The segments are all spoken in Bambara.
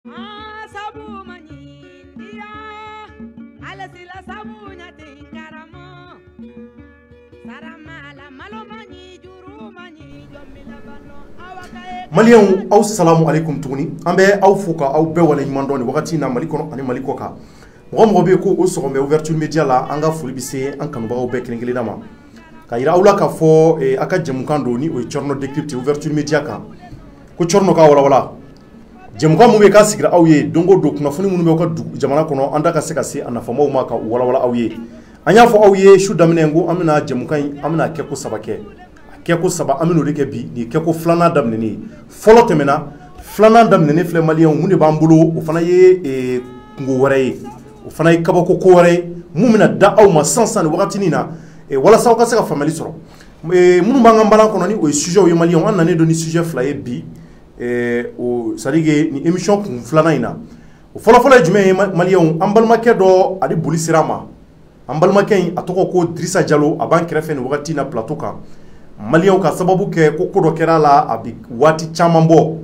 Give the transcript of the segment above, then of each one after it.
sabu manindira alasila sabu nyatingaramo saramala malomani jurumani jomila bano awakae Maliens aw salamu alaikum tuguni an bɛ aw fo ka aw bɛɛ wale ɲuman dɔn ni wagati na Mali kɔnɔ ani Mali kɔ kan mɔgɔ bɛ ko o sɔgɔmɛ ouverture média la an ka foli bɛ se an kanubagaw bɛɛ kelen kelen ma ka yira aw la ka fɔ a ka jɛmukan don ni o ye Thierno Décrypte ouverture média kan ko Thierno ka walawala jɛmukan mun bɛ ka sigira aw ye don o don kunnafoni minnu bɛ ka jamana kɔnɔ an da ka se ka se a nafamaw ma ka walawala aw ye an y'a fɔ aw ye su daminɛ ko an bɛna jɛmukan in an bɛna kɛ ko saba kɛ kɛko saba an bɛn'o de kɛ bi ni kɛko filanan daminɛnen fɔlɔ tɛmɛna filanan daminɛnen filɛ maliyɛnw mun de b'an bolo o fana ye kungo wɛrɛ ye o fana ye kabako ko wɛrɛ ye mun bɛna da aw ma sisan ni wagatinin na walasa aw ka se ka faamuyali sɔrɔ minnu b'an ka baara kɔnɔ ni o ye sujet ye maliyɛnw an nanen don ni sujet fila ye bi c'est à dire que ni émission kun filanan in na o fɔlɔfɔlɔ ye jumɛn ye maliyɛnw an balimakɛ dɔ a de boli sera ma an balimakɛ in a tɔgɔ ko Dirisa Jalo a b'an kɛrɛfɛ ni wagati na plateau kan Maliens ka sababu kɛ ko ko dɔ kɛra la a bi waati caman bɔ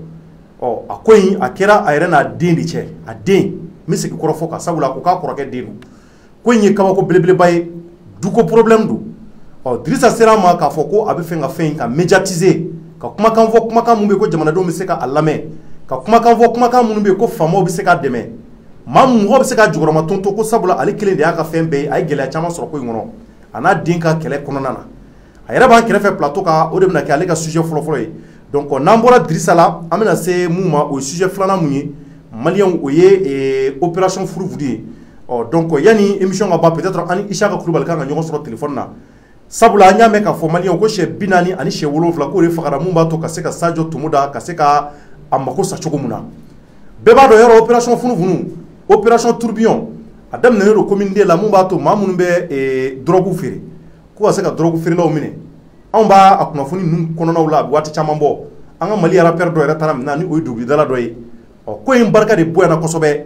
a ko in a kɛra a yɛrɛ n'a den de cɛ a den n bɛ segin kɔrɔ fɔ ka sabula ko k'a kɔrɔkɛ den don ko in ye kabako belebeleba ye duko problème don Dirisa sera ma k'a fɔ ko a bɛ fɛ ka fɛn in ka médiatiser ka kumakan fɔ kumakan mun bɛ ko jamanadenw bɛ se ka a lamɛn ka kumakan fɔ kumakan minnu bɛ ko faamaw bɛ se k'a dɛmɛ maa mɔgɔ bɛ se ka jukɔrɔma tonto ko sabula ale kelen de y'a ka fɛn bɛɛ ye a ye gɛlɛya caman sɔrɔ ko in kɔnɔ a n'a den ka kɛlɛ kɔnɔna na a yɛrɛ b'an kɛrɛfɛ plateau kan o de bɛna kɛ ale ka sujet fɔlɔfɔlɔ ye donc n'an bɔra Dirisa la an bɛna se mun ma o ye sujet filanan mun ye Maliens o ye opération Furuvudi ye donc yanni émission ka ban peut-être ani Isaka Kulubali kan ka ɲɔgɔn sɔrɔ téléphone na sabula an y'a mɛn k'a fɔ Maliens ko sɛ 40 ani sɛ 7 k'o de fagara mun b'a to ka se ka Sadio Tomoda ka se ka a mako sa cogo mun na bɛɛ b'a dɔn yɔrɔ opération Funufunu opération Tourbillon a daminɛnen don commune D la mun b'a to maa minnu bɛ drogue feere ko ka se ka drogue feerelaw minɛ anw b'a a kunnafoni ninnu kɔnɔnaw la a bɛ waati caman bɔ an ka Mali rappeur dɔ yɛrɛ taara min na ni o ye dɔnkilidala dɔ ye ko in barika de bonyana kosɛbɛ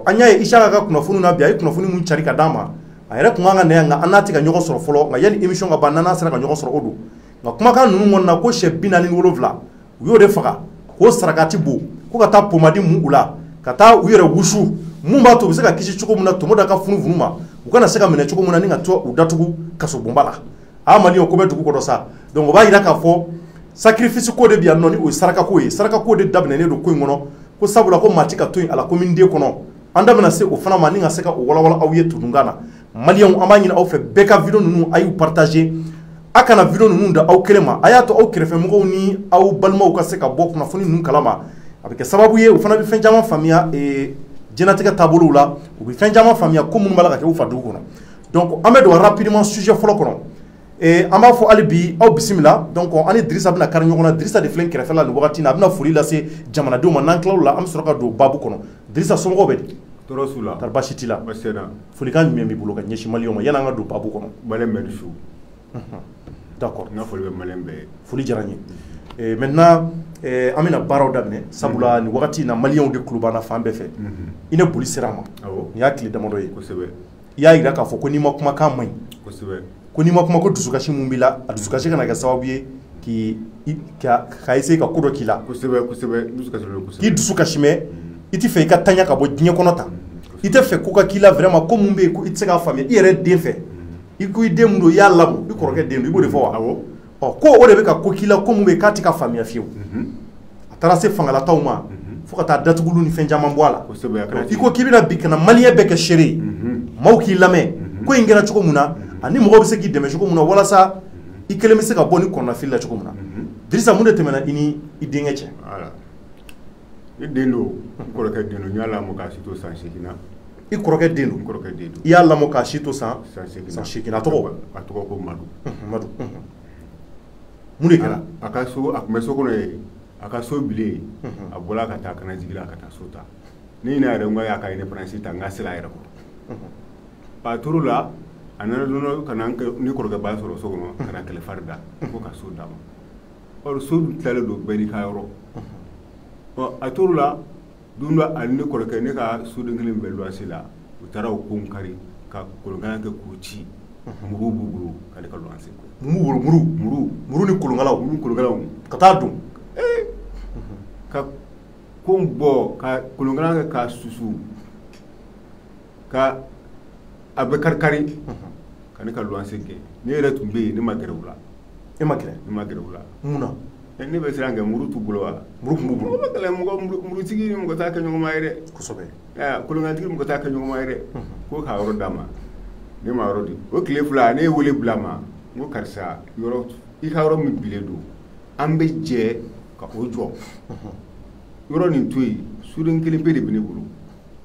an y'a ye Isaka ka kunnafoni na bi a ye kunnafoni mun cari ka d'an ma a yɛrɛ kun kan ka na yan nka an n'a tɛ ka ɲɔgɔn sɔrɔ fɔlɔ nka yanni émission ka ban n'an sera ka ɲɔgɔn sɔrɔ o don nka kumakan ninnu kɔnɔna ko sɛ 47 u y'o de faga k'o sarakati bo ko ka taa pomadi mun u la ka taa u yɛrɛ wusu mun b'a to u bɛ se ka kisi cogo min na Tomoda ka funufunu ma u kana se ka minɛ cogo min na ni ka to u datugu kaso bonba la a Maliens ko bɛ dugu kɔrɔ sa donc o b'a yira k'a fɔ sacrifice ko de bi yan nɔ ni o ye sarakako ye sarakako de daminɛnen don ko in kɔnɔ ko sabula ko maa ti ka to yen a la commune D kɔnɔ an da bɛna se o fana ma ni ka se ka o walawala aw ye tudunkan na Maliens an b'a ɲini aw fɛ bɛɛ ka vidéo ninnu a y'u partager a kana vidéo ninnu da aw kelen ma a y'a to aw kɛrɛfɛmɔgɔw ni aw balimaw ka se ka bɔ kunnafoni ninnu kalama a bɛ kɛ sababu ye o fana bɛ fɛn caman faamuya jɛnatigɛ taabolow la u bɛ fɛn caman faamuya ko minnu b'a la ka kɛ u fa dugu kɔnɔ donc an bɛ don rapidement sujet fɔlɔ kɔnɔ an b'a fɔ hali bi aw bisimila donc an ni Dirisa bɛna kari ɲɔgɔn na Dirisa de filɛ kɛrɛfɛ la nin wagati na a bɛna foli lase jamanadenw ma n'an tilal'o la an bɛ sɔrɔ ka don baabu kɔnɔ Dirisa somɔgɔw bɛ di tɔɔrɔ s'u la kari baasi t'i la folikan jumɛn b'i bolo ka ɲɛsin Maliens ma yan'an ka don baabu kɔnɔ Maliens bɛɛ ni su d'accord n ka foli bɛ Maliens bɛɛ ye foli diyara n ye maintenant an bɛna baaraw daminɛ sabula nin wagati na Maliens de kulo b'an na fan bɛɛ fɛ i ne boli sera a ma nin y'a tile damadɔ ye kosɛbɛ i y'a jira k'a fɔ ko n'i ma kumakan man ɲi kosɛbɛ ko n'i ma kuma ko dusukasi mun b'i la a dusukasi kana kɛ sababu ye ka essayer ka ko dɔ k'i la k'i dusu kasi mɛ i tɛ fɛ i ka taɲa ka bɔ diɲɛ kɔnɔ tan i tɛ fɛ ko ka k'i la vraiment ko mun bɛ yen ko i tɛ se k'a faamuya i yɛrɛ den fɛ i ko i den mun don i y'a lamɔ i kɔrɔkɛ den don i b'o de fɔ wa ko o de bɛ ka ko k'i la ko mun bɛ yen k'a tɛ ka faamuya fiyewu a taara se fangalataw ma fo ka taa datugulu ni fɛn caman bɔ a la i ko k'i bɛna bi kana Maliens bɛɛ kɛ seere ye maaw k'i lamɛn ko in kɛra cogo min na ani mɔgɔw bɛ se k'i dɛmɛ cogo min na walasa i kelen bɛ se ka bɔ ni kɔnɔnafili la cogo min na Dirisa mun de tɛmɛna i ni i denkɛ cɛ i den don n kɔrɔkɛ den don n y'a lamɔ k'a si to san 8 na i kɔrɔkɛ den don n kɔrɔkɛ den don i y'a lamɔ k'a si to san 8 a tɔgɔ ko Madu mun de kɛra a ka so a tun bɛ so kɔnɔ ye a ka so bilen a bɔra ka taa kana jigin ka taa so ta ni ɲinɛ yɛrɛ n ko y'a ka indépendance ta n ka sera a yɛrɛ kɔrɔ a tor'o la a nana don dɔ ka na ni kɔrɔkɛ b'a sɔrɔ so kɔnɔ ka na kɛlɛfari da ko ka so d'a ma or so tilalen don bɛɛ n'i ka yɔrɔ a tor'o la don dɔ ani ne kɔrɔkɛ ne ka soden kelen bɛ luwanse la u taara o ko kari ka kolonkalan kɛ k'o ci muru b'u bolo k'ale ka luwanse muru ni kolonkalaw ka taa don ka ko bo ka kulungana ka susu ka abe karkari kan ka luwanse ke ne yɛrɛ tun bɛ yen ne ma gɛrɛ u la e ma gɛrɛ ne ma gɛrɛ u la mun na ne bɛ siran kɛ muru t'u bolo wa muru kun b'u bolo mɔgɔ kɛlɛ murutigi ni mɔgɔ t'a kɛ ɲɔgɔn ma ye dɛ kosɛbɛ kolonkantigi mɔgɔ t'a kɛ ɲɔgɔn ma ye dɛ ko k'a yɔrɔ d'a ma ne ma yɔrɔ di o tile fila ne ye wele bila ma n ko karisa yɔrɔ i ka yɔrɔ min bilen don an bɛ jɛ ka o jɔ yɔrɔ nin to yen suden kelen pe de bɛ ne bolo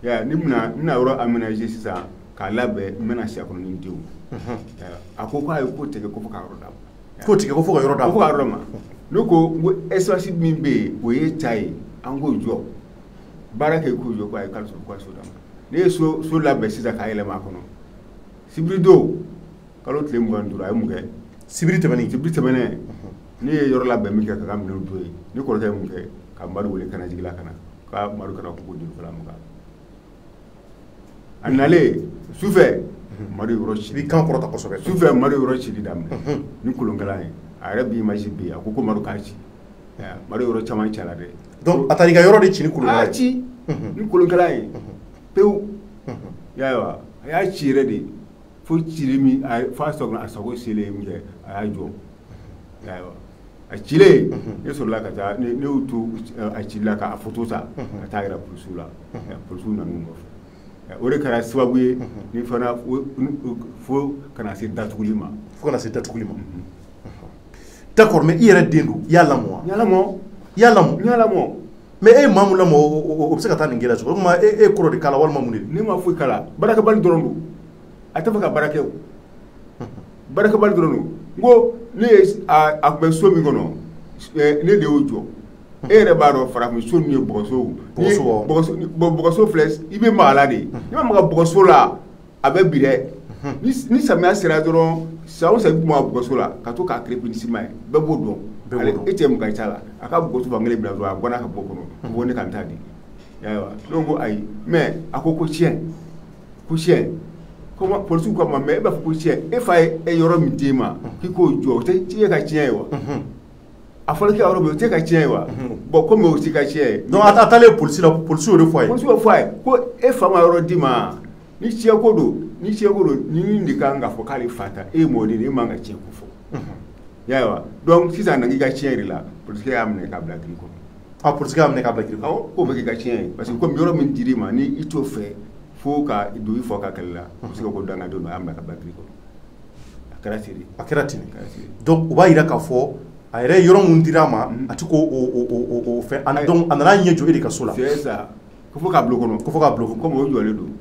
ne bɛna yɔrɔ aménager sisan k'a labɛn n bɛna si a kɔnɔ ni n denw a ko k'a ye ko tigɛ ko fo ka yɔrɔ d'a ma ko tigɛ ko fo ka yɔrɔ d'a ma ko fo ka yɔrɔ ma ne ko n ko espace min bɛ yen o ye ta ye an k'o jɔ baara kɛ k'o jɔ ko a ye kalo sɔrɔ ko a so d'a ma ne ye so labɛn sisan k'a yɛlɛma a kɔnɔ sibiri don kalo tile 25 a ye mun kɛ sibiri tɛmɛnen ne ye yɔrɔ labɛn min kɛ ka ka minɛnw to yen ne kɔrɔkɛ ye mun kɛ ka Madu wele kana jigila kana ka Madu kana ko joli fara mun kan a nalen sufɛ Madu yɔrɔ ci i kan kɔrɔta kosɛbɛ sufɛ Madu yɔrɔ cili daminɛ ni kolonkɛla ye a yɛrɛ bi image bi a ko Madu k'a ci Madu yɔrɔ caman cɛla dɛ donc a taara i ka yɔrɔ de ci ni kolonkɛla ye a ci ni kolonkɛla ye pewu y'a a y'a ci yɛrɛ de fo cili min f'a sɔrɔ a sago selen min kɛ a y'a jɔ a cilen ne sɔrɔla ka taa ne y'u to a cilila k'a photo ta ka taa yɛrɛ polisiw la polisiw nan'u nɔfɛ o de kɛra sababu ye ni fana fo kana se datuguli ma d'accord mais i yɛrɛ den don i y'a lamɔ mais e ye maa mun lamɔ o bɛ se ka taa nin kɛ la cogo o tuma e kɔrɔ de kala walima mun de ne ma foyi kala barakɛbali dɔrɔn don a tɛ fɛ ka baara kɛ o barakɛbali dɔrɔn don n ko ne ye a tun bɛ so min kɔnɔ ne de y'o jɔ e yɛrɛ b'a dɔn farafin so ninnu ye bɔgɔso filɛ i bɛ maga la de n'i ma maga bɔgɔso la a bɛ bi dɛ ni samiya sera dɔrɔn san o san i bɛ maga bɔgɔso la ka to k'a crépi ni ciment ye bɛɛ b'o dɔn ale e tɛ mun ka ca la a ka bɔgɔso fan kelen bila dɔrɔn a bɔra ka bɔ kɔnɔ ko ne kan t'a di ne ko ayi mais a ko tiɲɛ ko polisiw ko ma mais e b'a fɔ ko tiɲɛ e fa ye yɔrɔ min d'e ma k'i k'o jɔ o tɛ tiɲɛ ka tiɲɛ ye wa a fɔra k'i ka yɔrɔ min o tɛ ka tiɲɛ ye wa bon comme o tɛ ka tiɲɛ ye donc a taalen polisi la polisiw de fɔ a ye polisiw fɔ a ye ko e fa ma yɔrɔ d'i ma ni tiɲɛ ko don ni min de kan ka fɔ k'ale fa ta e ye mɔden de e man ka tiɲɛ ko fɔ y'a wa donc sisan na k'i ka tiɲɛ de la polisikɛ y'a minɛ k'a bila kiri kɔnɔ polisikɛ y'a minɛ k'a bila kiri kɔnɔ k'o bɛ k'i ka tiɲɛ ye parce que comme yɔrɔ min dir'i ma ni i t'o fɛ fo ka don i fɔ ka kɛlɛ la polisikɛ ko dangadenw don a y'a minɛ ka bila kiri kɔnɔ a kɛra ten donc o b'a jira k'a fɔ a yɛrɛ yɔrɔ mun dir'a ma a tɛ k'o fɛn donc a nana ɲɛ jɔ e de ka so la c'est ça ko fo k'a bila o kɔnɔ comme o jɔlen don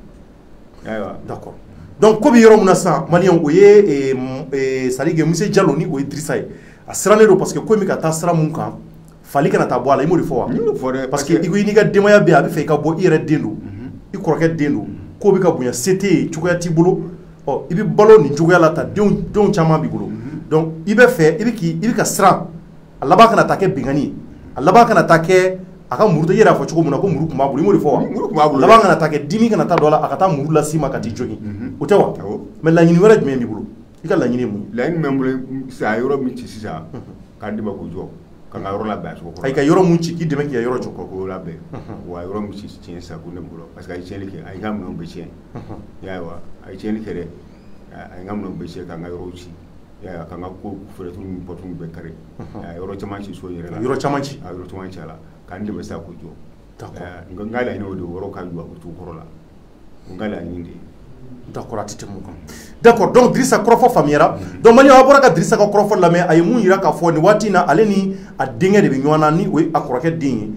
ayiwa d'accord donc ko bɛ yɔrɔ min na sisan maliyɛnw o ye c'est à dire que Musa Jalo ni o ye Dirisa ye a sirannen don parce que ko in bɛ ka taa sira mun kan fali kana taa bɔ a la i m'o de fɔ wa n y'o fɔ dɛ parce que i ko i n'i ka denbaya bɛ yen a bɛ fɛ i ka bɔ i yɛrɛ den don i kɔrɔkɛ den don ko bɛ ka bonya se tɛ yen cogoya t'i bolo i bɛ balo nin cogoya la ta denw caman b'i bolo donc i bɛ fɛ i bɛ ka siran a laban kana taa kɛ bingani ye a laban kana taa kɛ a ka muru i yɛrɛ y'a fɔ cogo min na ko muru tun b'a bolo i m'o de fɔ wa muru tun b'a bolo laban kana taa kɛ dimi kana taa dɔ la a ka taa muru las'i ma ka t'i jogin o tɛ wa mais laɲini wɛrɛ jumɛn b'i bolo i ka laɲini ye mun ye laɲini bɛ n bolo sisan a yɔrɔ min ci sisan k'a d'i ma k'o jɔ ka n ka yɔrɔ labɛn a cogo kɔrɔ a y'i ka yɔrɔ mun ci k'i dɛmɛ k'i ka yɔrɔ jɔ k'o labɛn wa a yɔrɔ min ci tiɲɛ sisan ko ne bolo parce que a ye tiɲɛni kɛ a ye n ka minɛnw bɛɛ tiɲɛ y'a a ye tiɲɛni kɛ dɛ a ye n ka minɛnw bɛɛ tiɲɛ ka n ka yɔrɔw ci ka n ka ko fɛrɛturu ni pɔturu bɛɛ kari a ye yɔrɔ caman ci so yɛrɛ la yɔrɔ caman ci a la k'an dɛmɛ sisan k'o jɔ n ka laɲini o de yɔrɔ ka jɔ o cogo kɔrɔ la n ka laɲini de ye d'accord a tɛ tɛmɛ o kan d'accord donc Dirisa kɔrɔfɔ faamuyara donc maliyɛnw a bɔra ka Dirisa ka kɔrɔfɔ lamɛn a ye mun yira k'a fɔ nin waati in na ale ni a denkɛ de bɛ ɲɔgɔn na ni o ye a kɔrɔkɛ den ye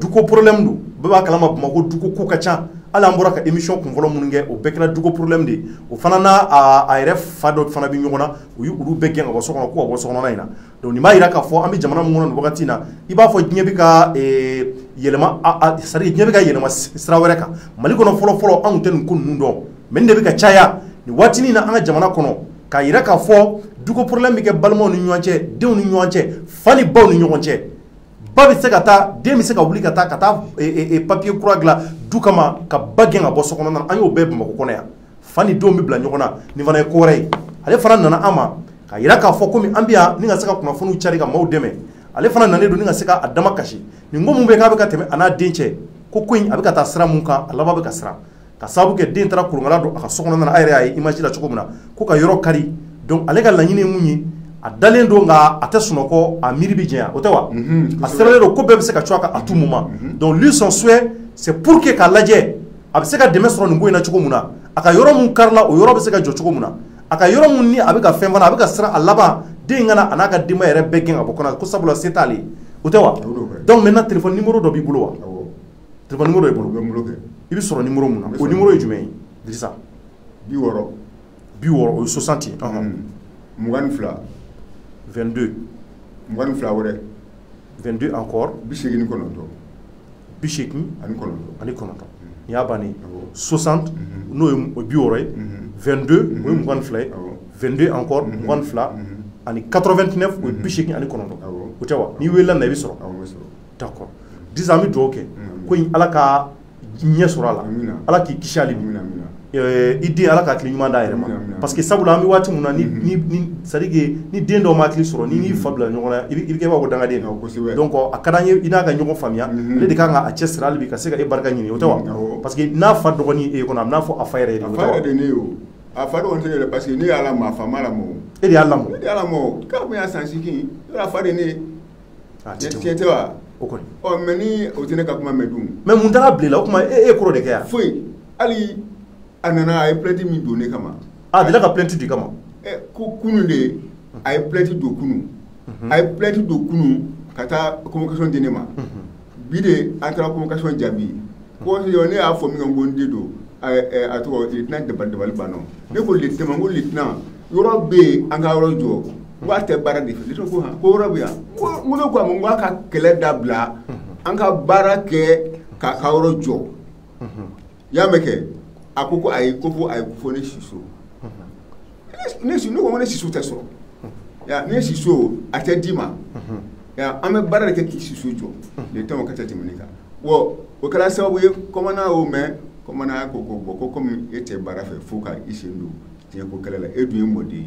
duko problème don bɛɛ b'a kalama Bamakɔ duko ko ka ca hali an bɔra ka émission kunfɔlɔ minnu kɛ o bɛɛ kɛra duko problème de ye o fana n'a a yɛrɛ fa dɔ fana bɛ ɲɔgɔn na u y'olu bɛɛ gɛn ka bɔ so kɔnɔ ko ka bɔ sokɔnɔna in na donc nin b'a jira k'a fɔ an bɛ jamana min kɔnɔ nin wagati in na i b'a fɔ diɲɛ bɛ ka yɛlɛma c'est à dire diɲɛ bɛ ka yɛlɛma sira wɛrɛ kan Mali kɔnɔ fɔlɔ anw tɛ nin ko ninnu dɔn mais nin de bɛ ka caya nin waati in na an ka jamana kɔnɔ k'a jira k'a fɔ duko problème bɛ kɛ balimaw ni ɲɔgɔn cɛ denw ni ɲɔgɔn cɛ fa ni baw ni ɲɔgɔn cɛ ba bɛ se ka taa den bɛ se ka wuli ka taa papier kura dilan du kama ka ba gɛn ka bɔ so kɔnɔna na an y'o bɛɛ Bamakɔ kɔnɔ yan fa ni denw bɛ bila ɲɔgɔn na nin fana ye ko wɛrɛ ye ale fana nana an ma ka jira k'a fɔ komi an bɛ yan ni ka se ka kunnafoniw cari ka maaw dɛmɛ ale fana nanen don ni ka se ka dama kasi nin ko mun bɛ k'a bɛ ka tɛmɛ a n'a den cɛ ko ko in a bɛ ka taa sira mun kan a laban bɛ ka siran ka sababu kɛ den taara kolonkala don a ka sokɔnɔ na a yɛrɛ y'a ye image la cogo min na ko ka yɔrɔ kari donc ale ka laɲini ye mun ye a dalen don nka a tɛ sunɔgɔ a miiri bɛ janya o tɛ wa a sɛbɛnlen don ko bɛɛ bɛ se ka co a kan à tout moment donc lui son souhait c'est pour que k'a lajɛ a bɛ se ka dɛmɛ sɔrɔ nin ko in na cogo min na a ka yɔrɔ mun karila o yɔrɔ bɛ se ka jɔ cogo min na a ka yɔrɔ mun ni a bɛ ka fɛn fana a bɛ ka siran a laban den kana a n'a ka denbaya yɛrɛ bɛɛ gɛn ka bɔ kɔnɔ ko sabula se t'ale o tɛ wa donc maintenant téléphone numéro dɔ b'i bolo wa téléphone numéro b'i bolo i bɛ sɔrɔ numéro mun na o numéro ye jumɛn ye Dirisa 60 o ye 60 ye 22 22 wɛrɛ 22 encore 89 ani kɔnɔntɔn ni y'a bannen 60 n'o ye 60 ye 22 o ye 22 ye 22 encore 22 ani 89 o ye 89 o tɛ wa n'i welela na i bɛ sɔrɔ d'accord Dirisa an bɛ dugawu kɛ ko in Ala ka ɲɛ sɔrɔ a la Ala k'i kisi hali bi i den Ala ka hakili ɲuman d'a yɛrɛ ma parce que sabula an bɛ waati min na c'est à dire que ni den dɔw ma hakili sɔrɔ n'i fa bila ɲɔgɔn na i bɛ kɛ i b'a fɔ ko dangaden donc a ka d'an ye i n'a ka ɲɔgɔn faamuya ale de kan ka a cɛ siri hali bi ka se ka e barika ɲini o tɛ wa parce que n'a fa dɔgɔnin e kɔnɔ a bɛ n'a fɔ a fa yɛrɛ de o tɛ wa a fa dɔgɔnin tɛ ne yɛrɛ parce que ne y'a lamɔ a fa ma lamɔ e de y'a lamɔ k'a kun y'a san 8 i b'a fa de ne ye tiɲɛ tɛ wa o kɔni mais ni o tɛ ne ka kuma mɛn dun mais mun taara bila i la o tuma e kɔrɔ de kɛ yan foyi hali a nana a ye plainte min don ne kama a delila ka plainte di kama ko kunun de a ye plainte don kunun ka taa convocation di ne ma bi de an taara convocation jaabi ko ne y'a fɔ min kan ko n den don a tɔgɔ lieutenant Dabali Banɔ ne ko lieutenant ko lieutenant yɔrɔ bɛ yen an ka yɔrɔ jɔ n ko a tɛ baara de fɛ lieutenant ko ko yɔrɔ bɛ yan n ko ne ko a ma n ko a ka kɛlɛ dabila an ka baara kɛ k'a ka yɔrɔ jɔ y'a mɛn kɛ a ko ayi ko fo ne siso ne ko ne siso tɛ sɔrɔ ne siso a tɛ d'i ma an bɛ baara de kɛ k'i siso jɔ lieutenant ka tɛ tɛmɛ ne kan o kɛra sababu ye commandant y'o mɛn commandant ko bon ko comme e tɛ baara fɛ fo ka i sen don tiɲɛ ko kɛlɛ la e dun ye mɔden ye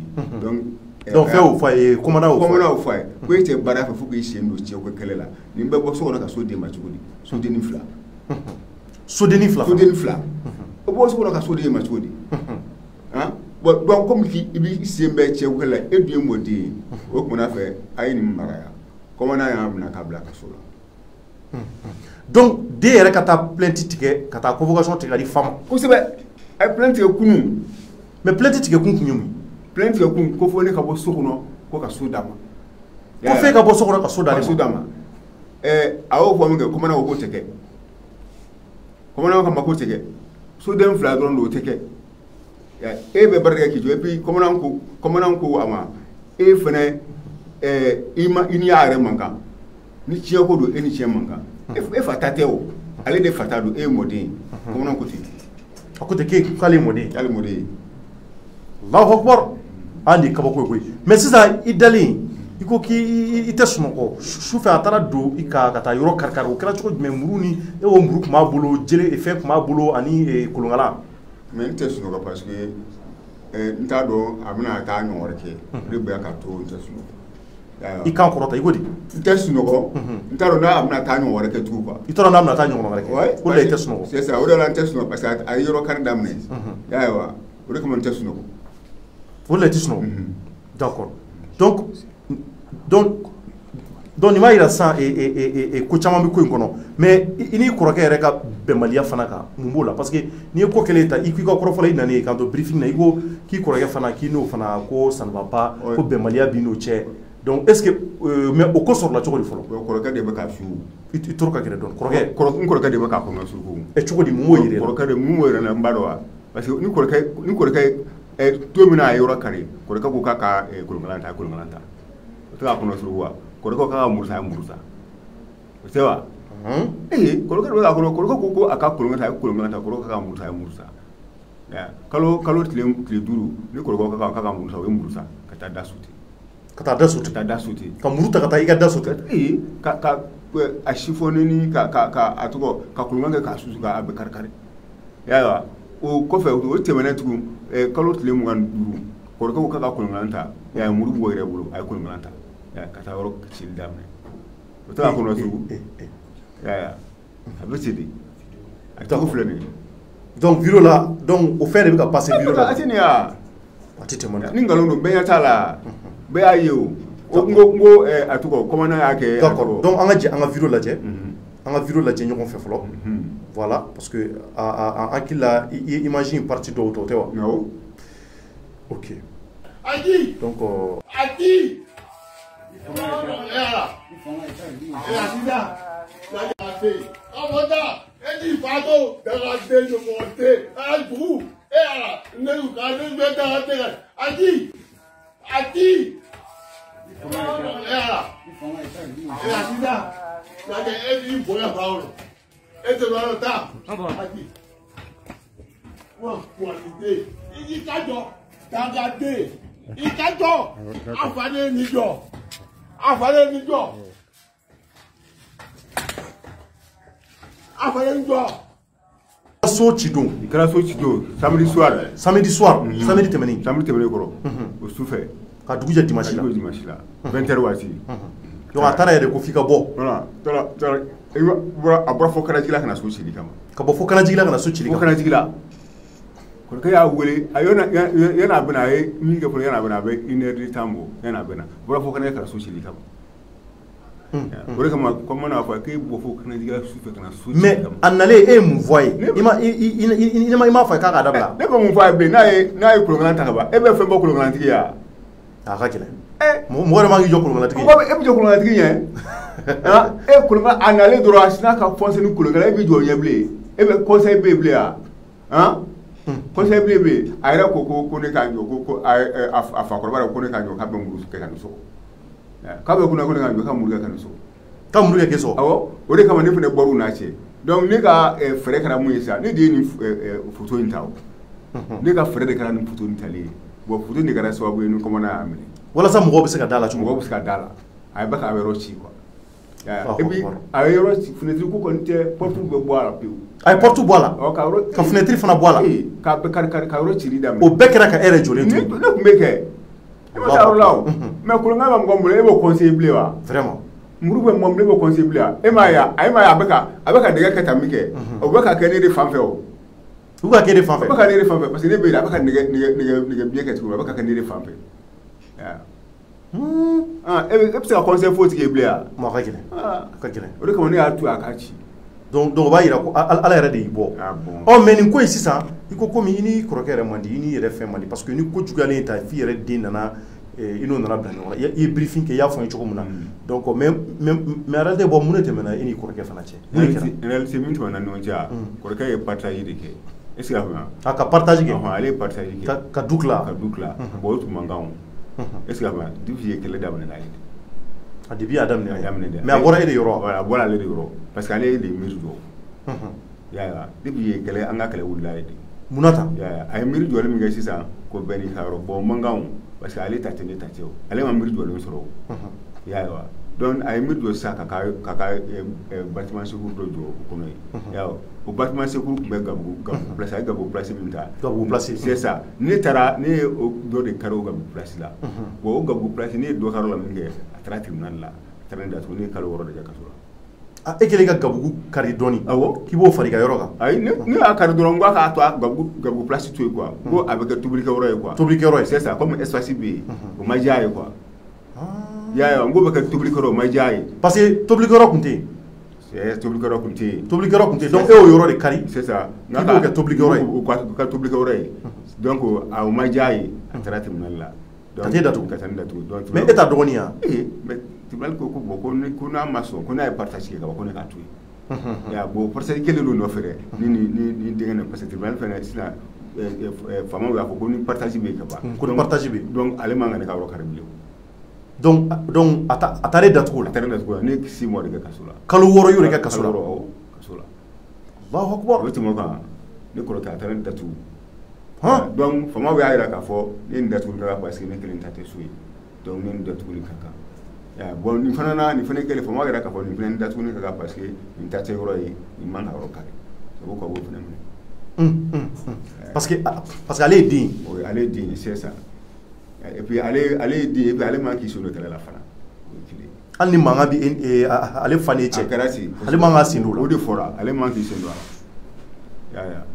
donc fɛn y'o fɔ a ye commandant y'o fɔ a ye ko e tɛ baara fɛ fo k'i sen don tiɲɛ ko kɛlɛ la nin bɛ bɔ so kɔnɔ ka so d'e ma cogo di sodennin fila o b'o so kɔnɔ ka so d'e ma cogo di bon comme i b'i sen bɛɛ tiɲɛ ko kɛlɛ la e dun ye mɔden ye o tumana fɛ a ye nin mara yan commandant y'a minɛ k'a bila ka so la donc den yɛrɛ ka taa plainte tigɛ ka taa convocation tigɛ ka di fa ma kosɛbɛ a ye plainte tigɛ kunun mais plainte tigɛ kun ye mun plainte tigɛ kun ko fo ne ka bɔ so kɔnɔ ko ka so d'a ma ko f'e ka bɔ so kɔnɔ ka so d'a ma a y'o fɔ min kɛ commandant ko k'o tɛ kɛ commandant ka ma k'o tɛ kɛ soden fila dɔrɔn don o tɛ kɛ e bɛ baara kɛ k'i jɔ et puis commandant ko a ma e fɛnɛ i ni y'a yɛrɛ man kan ni tiɲɛ ko don e ni tiɲɛ man kan e fa ta tɛ o ale de fa ta don e ye mɔden ye commandant ko ten a ko ten k'ale ye mɔden ye k'ale mɔden ye Allahu Akbar an de kabako ye koyi mais sisan i dalen i ko k'i tɛ sunɔgɔ sufɛ a taara don i ka taa yɔrɔ kari-kari o kɛra cogo jumɛn muru ni e o muru tun b'a bolo jele fɛn tun b'a bolo ani kolonkala mais n tɛ sunɔgɔ parce que n t'a dɔn a bɛna taa ɲɔgɔn wɛrɛ kɛ o de bɛ ka to n tɛ sunɔgɔ i kan kɔrɔta i ko di n tɛ sunɔgɔ n t'a dɔn n'a bɛna taa ɲɔgɔn wɛrɛ kɛ tugun quoi i t'a dɔn n'a bɛna taa ɲɔgɔn wɛrɛ kɛ o de la i tɛ sunɔgɔ c'est ça o de la n tɛ sunɔgɔ parce que a ye yɔrɔ kari daminɛ y'a ye wa o de kama n tɛ sunɔgɔ o de la i tɛ sunɔgɔ d'accord donc nin b'a yira sisan ko caman bɛ ko in kɔnɔ mais i n'i kɔrɔkɛ yɛrɛ ka bɛnbaliya fana kan mun b'o la parce que n'i ye ko kɛlen ta i k'i ka kɔrɔfɔlɔ i nanen ye k'an to briefing na i ko k'i kɔrɔkɛ fana k'i n'o fana ko ça ne va pas ko bɛnbaliya b'i n'o cɛ donc est ce que mais o ko sɔrɔla cogo di fɔlɔ kɔrɔkɛ de bɛ k'a fiyewu i tɔrɔ ka gɛrɛ dɔɔni kɔrɔkɛ n kɔrɔkɛ de bɛ k'a kɔnɔ suruku cogo di mun b'o yira kɔrɔkɛ de mun b'o yira la n b'a dɔn wa parce que ni kɔrɔkɛ don min na a ye yɔrɔ kari kɔrɔkɛ ko k'a ka kolonkalan ta o tɛ k'a kɔnɔ suruku wa kɔrɔkɛ k'a ka murusa a ye murusa o tɛ wa kɔrɔkɛ de bɛ k'a kɔnɔ kɔrɔkɛ ko a ka kolonkalan ta a ye kolonkalan ta kɔrɔkɛ k'a ka murusa a ye murusa kalo tile 5 ni kɔrɔkɛ k'a ka murusa o ye murusa ka taa da su ten ka taa da su ten ka muru ta ka taa i ka da su ten ka a siphonner ka a tɔgɔ ka kolonkalan kɛ k'a susu k'a bɛɛ kari-kari y'a ye wa o kɔfɛ o tɛmɛnen tugun kalo tile 25 kɔrɔkɛ ko k'a ka kolonkalan ta muru bɔ yɛrɛ bolo a ye kolonkalan ta ka taa yɔrɔ cili daminɛ o t'a kɔnɔ sugu a bɛ se de a tɔgɔ filɛ nin ye donc vidéo la donc o fɛn de bɛ ka passer vidéo la a tɛ nin ya a tɛ tɛmɛ ni nkalon don bɛɛ ɲɛ t'a la bɛɛ y'a ye o n ko a tɔgɔ commandant y'a kɛ d'accord donc an ka jɛ an ka vidéo lajɛ an ka vidéo lajɛ ɲɔgɔn fɛ fɔlɔ voilà parce que an hakili la image in partie dɔw tɛ o tɛ wa ok donc so ci don i kɛra so ci don samedi soir samedi tɛmɛnen kɔrɔ o sufɛ ka dugu jɛ dimanche la 20h waati donc a taara yɛrɛ ko f'i ka bɔ a bɔra fɔ Kanajigila kana so cili kama ka bɔ fo Kanajigila kana so cili kama Kanajigila kɔrɔkɛ y'a wele a yana bɛna a ye min kɛ fɔlɔ yana bɛna a bɛ 1 heure de temps bɔ yana bɛna a bɔra fɔ Kanajigila kana so cili kama o de kama comme n'a fɔ k'e bɔ fo Kanajigila sufɛ kana so cili kama mais a nalen e ye mun fɔ a ye i m'a fɔ a k'a k'a dabila ne ma mun fɔ a ye bilen n'a ye kolonkalan ta ka ban e bɛ fɛn bɔ kolonkalantigi ye wa a ka gɛlɛn mɔgɔ yɛrɛ man k'i jɔ kolonkalantigi e bɛ jɔ kolonkalantigi ɲɛ e kolonkalan a nalen dɔrɔn a sinna ka foncer ni kolonkalan e bɛ jɔ o ɲɛ bilen e bɛ conseil bɛ yen bilen wa conseil bɛ yen bilen a yɛrɛ ko ne k'a jɔ ko a fakɔrɔba yɛrɛ ko ne k'a jɔ k'a bɛ muru kɛ ka nin sɔgɔ k'a bɛ kunna ko ne k'a jɔ k'a muru kɛ ka nin sɔgɔ ka muru kɛ k'e sɔgɔ awɔ o de kama ne fana bɔr'u n'a cɛ donc ne ka fɛɛrɛ kɛra mun ye sisan ne de ye nin photo in ta o ne ka fɛɛrɛ de kɛra nin photo in tali ye bon photo in de kɛra sababu ye ni commandant y'a minɛ walasa mɔgɔw bɛ se ka da la cogo mɔgɔw bɛ se ka da la a ye bɛ k'a yɔrɔ ci quoi et puis a ye yɔrɔ ci fenêtre ko kɔni tɛ porte bɛ bɔ a la pewu a ye porte bɔ a la ka fenêtre fana bɔ a la ka yɔrɔ cili daminɛ o bɛɛ kɛra ka e yɛrɛ jɔlen to ne tun bɛ kɛ e ma taa yɔrɔ la o mais kolonkan bɛ mɔgɔ min bolo e b'o conseiller bilen wa vraiment muru bɛ mɔgɔ min bolo e b'o conseiller bilen wa e m'a ye a bɛ ka dɛgɛ kɛ tan min kɛ o bɛ ka kɛ ne de fan fɛ o u ka kɛ ne fan fɛ a bɛ ka ne de fan fɛ parce que ne bɛ yen a bɛ ka nɛgɛ biɲɛ kɛ cogo a bɛ ka kɛ ne de fan fɛ e bɛ se ka conseil foyi tigɛ bilen wa a ka gɛlɛn o de kama ne y'a to a k'a ci donc o b'a yira ko ala yɛrɛ de y'i bɔ mais nin ko in sisan i ko komi i ni kɔrɔkɛ yɛrɛ man di i n'i yɛrɛ fɛn man di parce que ni ko juguyalen ta f'i yɛrɛ den nana i n'o nana bila ɲɔgɔn na i ye briefing kɛ i y'a fɔ n ye cogo min na donc mais en réalité bon mun de tɛmɛna i ni kɔrɔkɛ fana cɛ en réalité min tɛmɛna ɲɔgɔn cɛ kɔrɔkɛ ye partage de kɛ est ce que a faamuya a ka partage kɛ ale ye partage kɛ ka du tila bon o tun man kan o est ce que a faamuya depuis ye kɛlɛ daminɛ n'ale de a depuis y'a daminɛ dɛ mais a bɔra e de yɔrɔ a bɔra ale de yɔrɔ parce que ale ye de miiri jɔ y'a depuis ye kɛlɛ an ka kɛlɛ wulila ale de munna tan a ye miiri jɔli min kɛ sisan ko bɛɛ n'i ka yɔrɔ bon man kan o parce que ale ta tɛ ne ta tɛ o ale ma miiri jɔlen sɔrɔ o y'a ye wa donc a ye miiri jɔ sisan ka bâtiment secours dɔ jɔ o kɔnɔ ye y'a o bâtiment secours tun bɛ Gabugu place a ye Gabugu place min ta Gabugu place c'est ça ne taara ne ye dɔ de kari o Gabugu place la bon o Gabugu place ne ye dɔ kari o la min kɛ a taara tribunal la a taara ne datugu ne ye kalo 6 de kɛ kaso la e kɛlen ka Gabugu kari dɔɔni awɔ k'i b'o fari ka yɔrɔ kan ayi ne y'a kari dɔrɔn n ko a k'a to a Gabugu place to yen quoi ko a bɛ kɛ tobilikɛyɔrɔ ye quoi tobilikɛyɔrɔ ye c'est ça comme espace bɛ yen o ma diya a ye quoi y'a ye wa n ko bɛ kɛ tobilikɛyɔrɔ o ma diya a ye parce que tobilikɛyɔrɔ tun tɛ yen tobilikɛyɔrɔ tun tɛ yen donc e y'o yɔrɔ de kari c'est ça k'i b'o kɛ tobilikɛyɔrɔ ye o ka tobilikɛyɔrɔ ye donc o ma diya a ye a taara tribunal la ka t'e datugu ka taa ne datugu mais e t'a dɔgɔnin yan mais tribunal ko bon ko n'a ma sɔn ko n'a ye partage kɛ ka ban ko ne k'a to yen bon partage kelen don nɔfɛ dɛ ni denkɛ parce que tribunal fɛnɛ sisan faamaw y'a fɔ ko ni partage bɛ yen ka ban ko ni partage bɛ yen donc ale man ka ne ka yɔrɔ kari bilen donc a taara e datugu la a taara ne datugu la ne ye 6 mois de kɛ kaso la kalo 6 y'o de kɛ kaso la kaso la Allahu akbar o tɛmɛ kan ne kɔrɔkɛ a taara ne datugu donc faamaw y'a jira k'a fɔ ne ye nin datugu ka kan parce que ne kelen ta tɛ so ye donc ne nin datuguli ka kan bon nin fana kɛlen faamaw yɛrɛ k'a fɔ nin fana nin datuguli ka kan parce que nin ta tɛ yɔrɔ ye nin man ka yɔrɔ kari sabu ka b'o fana minɛ parce que ale ye den ye ale ye den c'est ça et puis ale ye den et puis ale man k'i so de kɛlɛ la fana hali ni mankan bi ale fa n'e cɛ ale man ka sen don o la o de fɔra ale man k'i sen don a la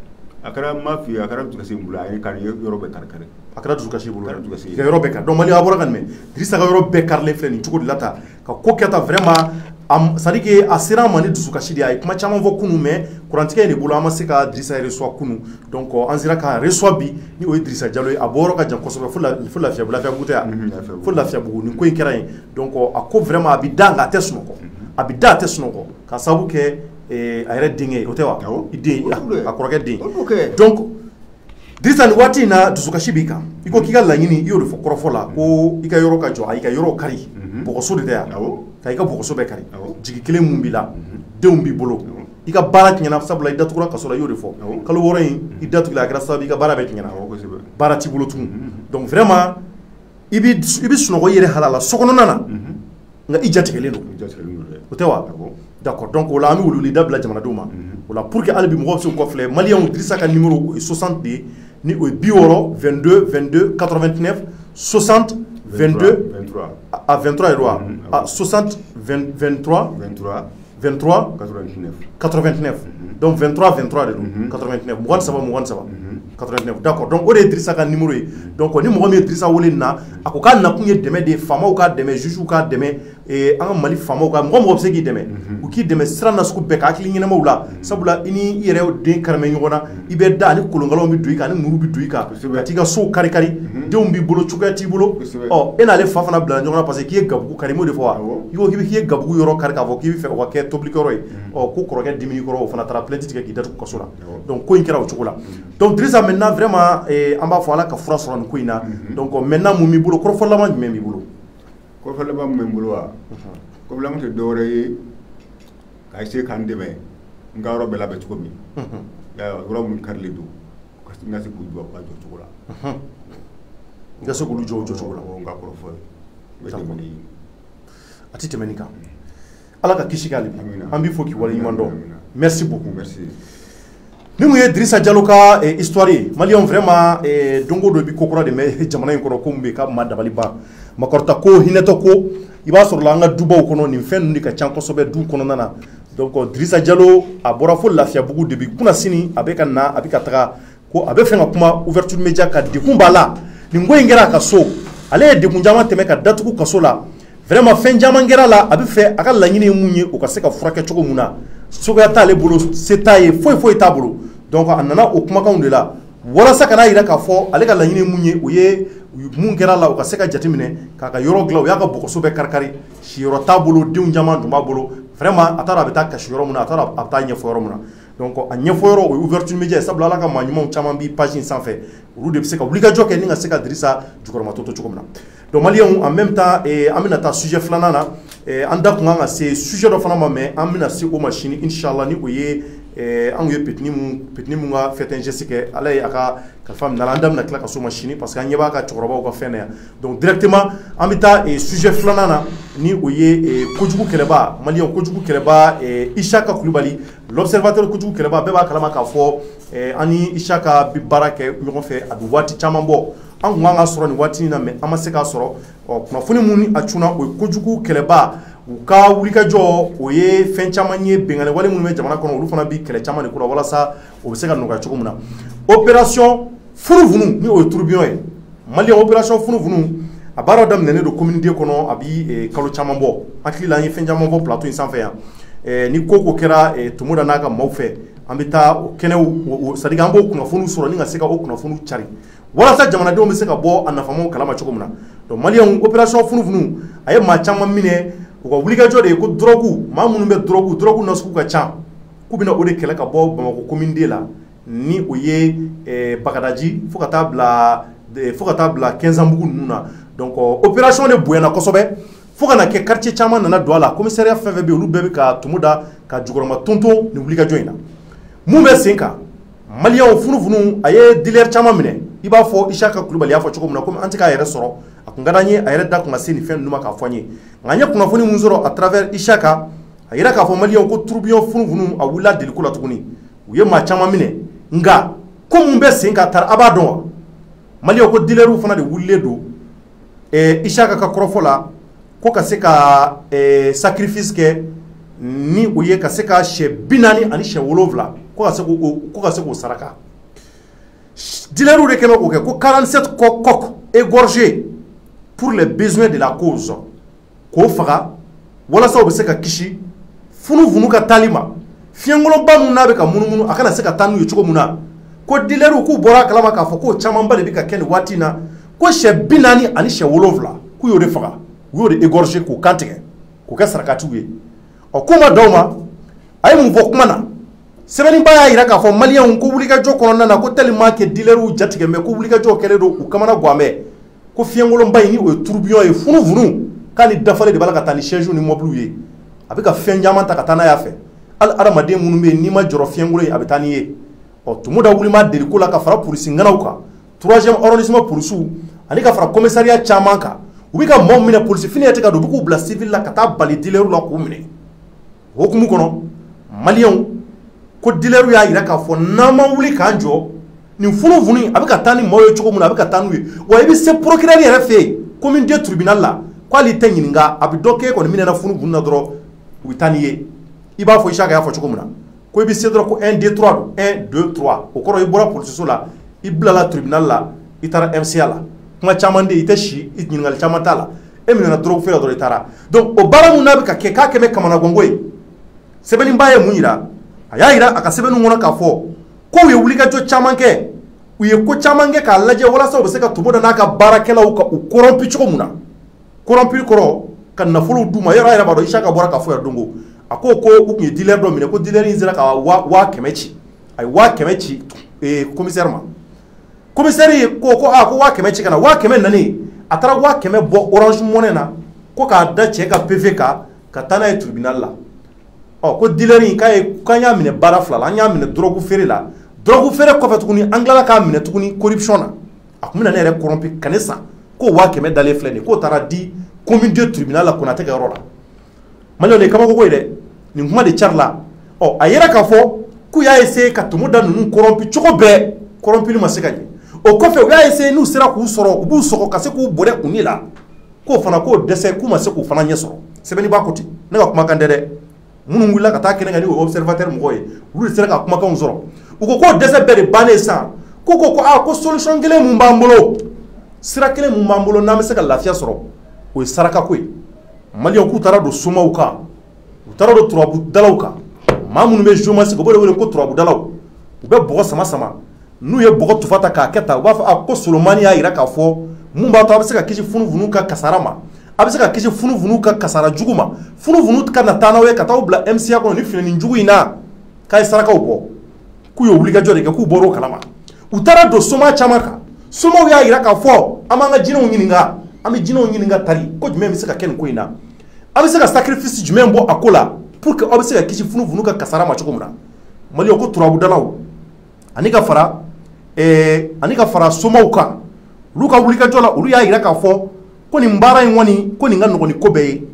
a kɛra n m'a f'i ye a kɛra dusukasi bolo a ye yɔrɔ bɛɛ kari a kɛra dusukasi bolo i ka yɔrɔ bɛɛ kari donc Mali a bɔra ka nin mɛn Dirisa ka yɔrɔ bɛɛ karilen filɛ nin cogo de la tan ka ko kɛ tan vraiment c'est à dire que a sera an ma ni dusukasi de ye a ye kuma caman fɔ kunun mais kurantigɛ de bolo an ma se ka Dirisa reçoit kunun donc an sera ka reçoit bi ni o ye Dirisa Jalo ye a bɔyɔrɔ ka jan kosɛbɛ fo Lafiyabugu tɛ yan fo Lafiyabugu nin ko in kɛra yen donc a ko vraiment a bɛ da nka a tɛ sunɔgɔ a bɛ da a tɛ sunɔgɔ ka sababu kɛ a yɛrɛ denkɛ o tɛ wa i den a kɔrɔkɛ den donc Dirisa nin waati in na dusukasi b'i kan i ko k'i ka laɲini i y'o de fɔ kɔrɔfɔ la ko i ka yɔrɔ ka jɔ a y'i ka yɔrɔ kari bɔgɔso de tɛ yan ka i ka bɔgɔso bɛɛ kari jigi kelen mun b'i la denw b'i bolo i ka baara tiɲɛna sabula i datugura kaso la i y'o de fɔ kalo 6 in i datugula a kɛra sababu i ka baara bɛɛ tiɲɛna baara t'i bolo tugun donc vraiment i bɛ sunɔgɔ i yɛrɛ halala so kɔnɔna na nka i jatigɛlen don o tɛ wa d'accord donc o la an bɛ weleweleda bila jamanadenw ma o la pour que hali bi mɔgɔw bɛ se k'u kɔfilɛ maliyɛnw Dirisa ka numéro o ye 60 de ye ni o ye 60 22 22 89 60 22 à 23 yɛrɛ wa 60 23 89 donc 23 23 de don 89 89 d'accord donc o de ye Dirisa ka numéro ye donc ni mɔgɔ min ye Dirisa wele nin na a ko k'a nakun ye dɛmɛ de ye faamaw k'a dɛmɛ juges k'a dɛmɛ an ka Mali faamaw ka mɔgɔ bɛ se k'i dɛmɛ u k'i dɛmɛ sira na sugu bɛɛ ka hakili ɲɛnamaw la sabula i ni i yɛrɛ den karimɛ ɲɔgɔn na i bɛ da ani kolonkalonw bɛ don i kan ani muru bɛ don i kan ka t'i ka sow kari kari denw b'i bolo cogoya t'i bolo ɔ e n'ale fa fana bila ɲɔgɔn na parce que k'i ye gabugu kari m'o de fɔ wa i ko k'i ye gabugu yɔrɔ kari k'a fɔ k'i bɛ fɛ o ka kɛ tobilikɛyɔrɔ ye ɔ ko kɔrɔkɛ dimini kɔrɔ o fana taara plainte tigɛ k'i datugu kaso la donc ko in kɛra o cogo la donc Dirisa maintenant vraiment an b'a fɔ ala ka fura sɔrɔ nin ko in na donc maintenant mun b'i bolo kɔrɔfɔlama jumɛn b'i bolo kɔrɔfɔlama mun bɛ n bolo wa kɔrɔfɔlama tɛ dɔwɛrɛ ye ka essayer k'an dɛmɛ n ka yɔrɔ bɛɛ labɛn cogo min yɔrɔ mun karilen don n ka se k'u jɔ a jɔ cogo la i ka se k'olu jɔ o jɔ cogo la n ka kɔrɔfɔ n bɛ tɛmɛ ni a tɛ tɛmɛ nin kan ala ka kisi k'ale bi an b'i fɔ k'i waleɲuman dɔn merci beaucoup ni mun ye Dirisa Jalo ka histoire ye maliyɛnw vraiment dongo dɔ bi ko kura de mɛn jamana in kɔnɔ ko mun bɛ yen k'a ma dabali ban makɔrɔta ko hinɛtɔ ko i b'a sɔrɔ la an ka dubaw kɔnɔ nin fɛn ninnu de ka ca kosɛbɛ du kɔnɔna na donc Dirisa Jalo a bɔra fo Lafiyabugu depuis kunasini a bɛ ka na a bɛ ka taga ko a bɛ fɛ ka kuma ouverture média ka dekun b'a la nin ko in kɛra a ka so ale ye dekun caman tɛmɛ ka datugu kaso la vraiment fɛn caman kɛra la a bɛ fɛ a ka laɲini ye mun ye o ka se ka furakɛ cogo mun na sogoya t'ale bolo se t'a ye foyi t'a bolo donc a nana o kumakanw de la walasa ka n'a yira k'a fɔ ale ka laɲini ye mun ye o ye mun kɛra la o ka se ka jateminɛ k'a ka yɔrɔ dilan o y'a ka bɔgɔso bɛɛ kari-kari siyɔrɔ t'a bolo denw caman tun b'a bolo vraiment a taara a bɛ taa kasi yɔrɔ min na a taara a bɛ taa ɲɛfɔ yɔrɔ min na donc a ɲɛfɔ yɔrɔ o ye ouverture média ye sabula ala ka maa ɲumanw caman bi page in sanfɛ olu de bɛ se ka wulikajɔ kɛ ni ka se ka Dirisa jukɔrɔmato to cogo min na donc maliyɛnw en même temps an bɛna taa sujet filanan na an da kun kan ka se sujet dɔ fana ma mais an bɛna se o ma sini inshallah ni o ye an ye petini mun ka fɛtɛn geste kɛ ala ye a ka kalifa minɛ an da bɛna tila ka so ma sini parce que an ɲɛ b'a ka cɛkɔrɔbaw ka fɛn na yan donc directement an bɛ taa sujet filanan na ni o ye kojugu kɛlɛba maliyɛnw kojugu kɛlɛba Isaka Kulibali l'observateur kojugu kɛlɛba bɛɛ b'a kalama k'a fɔ an ni Isaka bi baara kɛ ɲɔgɔn fɛ a bɛ waati caman bɔ an kun kan ka sɔrɔ nin waati in na mais an ma se k'a sɔrɔ kunnafoni mun ni a cunna o ye kojugu kɛlɛba u ka wulikajɔ o ye fɛn caman ye bɛngali wale minnu bɛ jamana kɔnɔ olu fana bi kɛlɛ caman de kura walasa o bɛ se ka nɔgɔya cogo min na opération funufunu ni o ye tourbillon ye maliyɛn opération funufunu a baara daminɛnen don commune 2 kɔnɔ a bi kalo caman bɔ hakili la an ye fɛn caman bɔ plateau in sanfɛ yan ni ko kɛra Tomoda n'a ka maaw fɛ an bɛ taa o kɛnɛw c'est à dire an b'o kunnafoniw sɔrɔ ni ka se ka o kunnafoniw cari walasa jamanadenw bɛ se ka bɔ a nafamaw kalama cogo min na donc maliyɛnw opération funufunu a ye maa caman minɛ u ka wulikajɔ de ye ko drogue maa minnu bɛ drogue na sugu ka ca k'u bɛna o de kɛlɛ ka bɔ Bamakɔ commune 2 la ni o ye Bagadaji fo ka taa bila Kɛnzanbugu ninnu na donc opération de bonyana kosɛbɛ fo ka na kɛ quartier caman nana don a la commissariat fɛn fɛn bɛ olu bɛɛ bɛ ka Tomoda ka jukɔrɔma tonton ni wulikajɔ in na mun bɛ sen kan maliyɛnw funufunu a ye dealer caman minɛ i b'a fɔ Isaka Kulibali y'a fɔ cogo min na komi an tɛ k'a yɛrɛ sɔrɔ a kun ka d'an ye a yɛrɛ da kun ka se nin fɛn ninnu ma k'a fɔ an ye nka an ye kunnafoni mun sɔrɔ à travers Isaka a yira k'a fɔ maliyɛnw ko tourbillon funufunu a wulila deliko la tuguni u ye maa caman minɛ nka ko mun bɛ sen ka taara a b'a dɔn wa maliyɛnw ko dealeriw fana de wulilen don Isaka ka kɔrɔfɔ la ko ka se ka sacrifice kɛ ni o ye ka se ka sɛ 40 ani sɛ 7 ko ka se k'o saraka dealers de kɛmɛ k'o kɛ ko 47 coqs égorgés pour les besoins de la cause k'o faga walasa o bɛ se ka kisi funufunu ka taali ma fiɲɛkolonba mun n'a bɛ ka munumunu a kana se ka taa n'u ye cogo mun na ko dealers k'u bɔra a kalama k'a fɔ k'o camanba de bɛ ka kɛ nin waati in na ko sɛ 40 ani sɛ 7 k'u y'o de faga u y'o de égorger k'o kantigɛ k'o kɛ sarakatiw ye ɔ ko ma d'aw ma a ye mun fɔ kuma na sɛbɛnniba y'a jira k'a fɔ maliyɛnw ko wulikajɔ kɔnɔna na ko tellement que dealers jatigɛ mɛ ko wulikajɔ kɛlen don u kamana guwanmɛ ko fiɲɛkolonba in ni o ye tourbillon ye funufunu k'ale dafalen de b'a la ka taa ni chaise ni mɔbiliw ye a bɛ ka fɛn caman ta ka taa n'a y'a fɛ hali adamaden minnu bɛ yen n'i ma jɔrɔ fiɲɛkolon ye a bɛ taa n'i ye ɔ tumu da wuli ma deli ko la ka fara polisi nganaw kan 3e arrondissement polisiw ani ka fara commissariat caman kan u bɛ ka maaw minɛ polisi fini yɛrɛ tɛ ka don u bɛ k'u bila civil la ka taa bali dealers la k'u minɛ o hukumu kɔnɔ maliyɛnw ko dealers y'a jira k'a fɔ n'an ma wuli k'an jɔ nin funufunu a bɛ ka taa ni maaw ye cogo min na a bɛ ka taa n'u ye wa i bɛ se procureur yɛrɛ fɛ yen commune de tribunal la k'ale tɛ ɲininka a bɛ dɔ k'e kɔni minɛna funufunu na dɔrɔn u bɛ taa n'i ye i b'a fɔ Isaka y'a fɔ cogo min na ko i bɛ se dɔrɔn ko 1 2 3 don 1 2 3 o kɔrɔ i bɔra polisiso la i bilala tribunal la i taara MCA la kuma caman de i tɛ si i ɲininkali caman t'a la e minɛna drogue feere dɔrɔn i taara donc o baara mun n'a bɛ ka kɛ k'a kɛ bɛ kamana gɔngɔ ye sɛbɛnniba ye mun jira a y'a jira a ka sɛbɛnniw kɔnɔ k'a fɔ k'u ye wulikajɔ caman kɛ u ye ko caman kɛ k'a lajɛ walasa u bɛ se ka tumu da n'a ka baarakɛlaw ka u corrompu cogo min na corrompu kɔrɔ ka nafolow d'u ma yɔrɔ yɛrɛ b'a dɔn Isaka bɔra k'a fɔ yan don ko a ko u tun ye dealer dɔ minɛ ko dealer in sera ka 100 ci a ye 100 ci commissaire ma commissaire ko ko 100 ci ka na 100 nani a taara 100 bɔ Orange Money na ko k'a da cɛ ka PV kan ka taa n'a ye tribunal la ɔ ko dealer in k'an y'a minɛ baara fila la an y'a minɛ drogue feere la drogue feere kɔfɛ tuguni an tilala k'a minɛ tuguni corruption na a tun bɛna ne yɛrɛ corrompu ka ne san k'o 100 dalen filɛ nin ye k'o taara di commune de tribunal la Konatɛ ka yɔrɔ la maliyɛnw de ye kabako ye dɛ nin kuma de carila ɔ a yɛrɛ k'a fɔ k'u y'a essayer ka tumu da ninnu corrompu cogo bɛɛ corrompuli ma se ka ɲɛ o kɔfɛ u y'a essayer n'u sera k'u sɔrɔ u b'u sɔgɔ ka se k'u bɔrɛ u ni la k'o fana k'o dɛsɛ k'u ma se k'u fana ɲɛ sɔrɔ sɛbɛnni b'a ko ten ne ka kumakan tɛ dɛ minnu wulila ka taa kɛnɛ kan ni observateur mɔgɔw ye olu de sera ka kumakanw sɔrɔ u ko k'o dɛsɛ bɛɛ de bannen san ko ko solution kelen mun b'an bolo sira kelen mun b'an bolo n'an bɛ se ka lafiya sɔrɔ o ye sarakako ye maliyɛnw k'u taara don somaw kan u taara don turabudalaw kan maa minnu bɛ chômage u b'o de wele ko turabudalaw u bɛ bɔgɔ sama sama n'u ye bɔgɔ tufa ta k'a kɛ tan u b'a fɔ ko Solomani y'a jira k'a fɔ mun b'a to a bɛ se ka kisi funufunu ka kasara ma a bɛ se ka kisi funufunu ka kasara jugu ma funufunu ka na taa n'aw ye ka taa bila MCA kɔnɔ ni finɛni jugu in na k'a ye sarakaw bɔ k'u ye wulikajɔ de kɛ k'u bɔr'o kalama u taara don soma caman kan somaw y'a jira k'a fɔ an b'an ka jinɛw ɲininka an bɛ jinɛw ɲininka tari ko jumɛn bɛ se ka kɛ nin ko in na a bɛ se ka sacrifice jumɛn bɔ a ko la pour que aw bɛ se ka kisi funufunu ka kasara ma cogo min na maliyɛnw ko turabudalaw ani ka fara somaw kan olu ka wulikajɔ la olu y'a jira k'a fɔ ko nin baara in kɔni ko nin ka nɔgɔn ni ko bɛɛ ye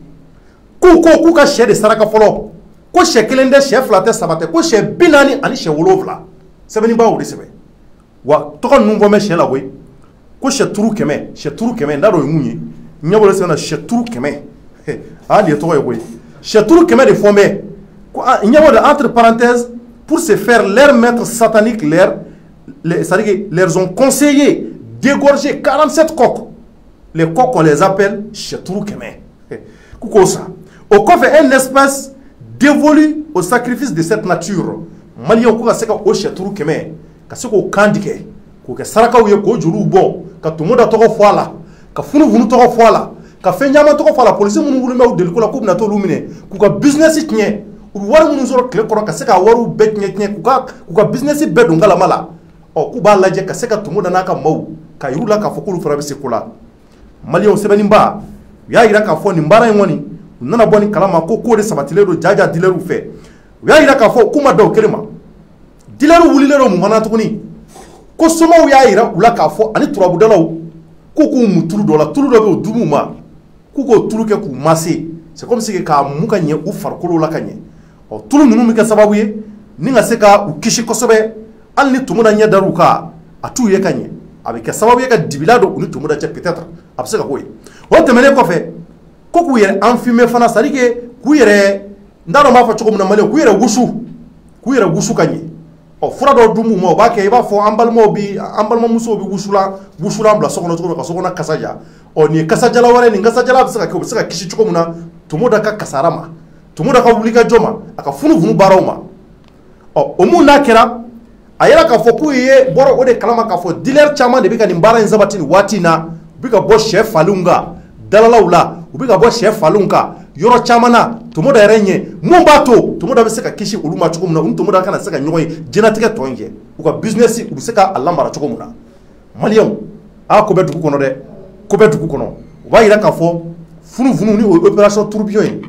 k'u ka sɛ de saraka fɔlɔ ko sɛ 1 tɛ sɛ 2 tɛ 3 tɛ ko sɛ 40 ani sɛ 7 sɛbɛnniba y'o de sɛbɛn wa tɔgɔ ninnu fɔ mɛ sɛ la koyi ko sɛ turu 100 n t'a dɔn o ye mun ye n ɲɛ bolo sɛbɛn na sɛ turu 100 aa nin ye tɔgɔ ye koyi sɛ turu 100 de fɔ mɛ ko n ɲɛ bolo de entre parenthèses pour se faire leur maître satanique c'est-à-dire qu'ils ont conseillé d'égorger 47 coqs. Les coqs, on les appelle Chetrou Kemen. Au koffe, un espace dévolu au sacrifice de cette nature. Malien ko seka o Chetrou Kemen, ka seko kandike, ko ke saraka uye ko juru bon, ka tumoda toko foala, ka funu vunu toko foala, ka fenyama toko foala, police munu wulu me del ko la ko na to lumine, ku ka business tnye, u waru munu zoro kle ko ka seka waru bet tnye ku ka business be dungala mala. O ku ba laje ka seka tumoda naka mau, ka yurula ka fokulu fara be sekola. Maliyɛnw sɛbɛnniba u y'a jira k'a fɔ nin baara in kɔni u nana bɔ nin kalama ko de sabatilen don jaja dilɛriw fɛ u y'a jira k'a fɔ k'u ma da o kelen ma dilɛriw wulilen don mun fana tuguni ko somaw y'a jira u la k'a fɔ ani turabudalaw k'u mu tulu dɔ la tulu dɔ bɛ o duguw ma k'u k'o tulu kɛ k'u mase c'est comme si k'a mu ka ɲɛ u farikolo la ka ɲɛ ɔ tulu ninnu bɛ kɛ sababu ye ni ka se ka u kisi kosɛbɛ hali ni tumu na ɲɛ dar'u kan a t'u ye ka ɲɛ a bɛ kɛ sababu ye ka dibila don u ni tumu da cɛ peut-être a bɛ se ka k'o ye o tɛmɛnen kɔfɛ ko k'u yɛrɛ enfumé fana c'est à dire que k'u yɛrɛ n t'a dɔn n b'a fɔ cogo min na maliyɛnw k'u yɛrɛ wusu ka ɲɛ fura dɔw dun b'u ma o b'a kɛ i b'a fɔ an balimamusow bɛ wusulan bila so kɔnɔ cogo min ka so kɔnɔ kasa ja nin ye kasajala wɛrɛ nin kasajala bɛ se ka kɛ u bɛ se ka kisi cogo min na tumu da ka kasara ma tumu da ka wulikajɔ ma a ka funufunu baaraw ma o mun n'a kɛra a yɛrɛ k'a fɔ k'u ye bɔra o de kalama k'a fɔ dealer caman de bɛ ka nin baara in sabati nin waati in na u bɛ ka bɔ sɛ falenw kan dalalaw la u bɛ ka bɔ sɛ falenw kan yɔrɔ caman na tumu da yɛrɛ ɲɛ mun b'a to tumu da bɛ se ka kisi olu ma cogo min na u ni tumu da kana se ka ɲɔgɔn ye jɛnatigɛ tɔ in kɛ u ka business u bɛ se ka lamara cogo min na maliyɛnw ko bɛ dugu kɔnɔ dɛ ko bɛ dugu kɔnɔ u b'a yira k'a fɔ funufunu ni o ye opération tourbillon ye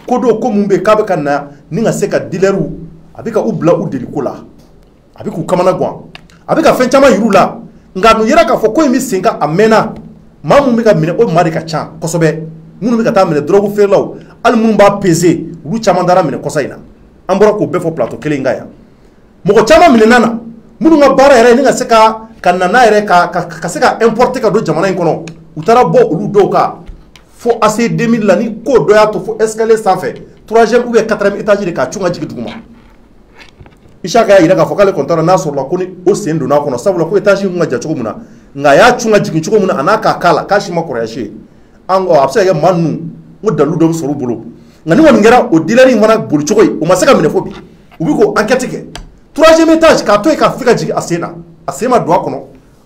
ko dɔw ko mun bɛ k'a bɛ ka na ni ka se ka dealers a bɛ ka u bila u deliko la a bɛ k'u kamana gan a bɛ ka fɛn caman yir'u la nka a dun yɛrɛ k'a fɔ ko in bɛ sen kan a mɛnna maa mun bɛ ka minɛ o maa de ka ca kosɛbɛ minnu bɛ ka taa minɛ drogue feerelaw hali minnu b'a peser olu caman taara minɛ kɔsa in na an bɔra k'o bɛɛ fɔ plateau kelen in kan yan mɔgɔ caman minɛna na minnu ka baara yɛrɛ ni ka se ka na n'a yɛrɛ ka se ka importer ka don jamana in kɔnɔ u taara bɔ olu dɔw kan fo AC 2000 la ni ko dɔ y'a to fo escalier sanfɛ 3e ou bien 4e étage de k'a cun ka jigin duguma Isaka y'a yira k'a fɔ k'ale kɔntara n'a sɔrɔla ko ni o sen donn'a kɔnɔ sabula ko étage in kun ka jan cogo min na nka a y'a cun ka jigin cogo min na a n'a k'a k'a la k'a si ma kɔrɔya si ye a bɛ se ka kɛ maa ninnu ko dalu dɔ bɛ sɔrɔ u bolo nka ni kɔni kɛra o dealer in fana boli cogo ye o ma se ka minɛ fo bi u bɛ k'o enquête kɛ 3e étage k'a to yen k'a fɛ ka jigin a sen na a sen ma don a kɔnɔ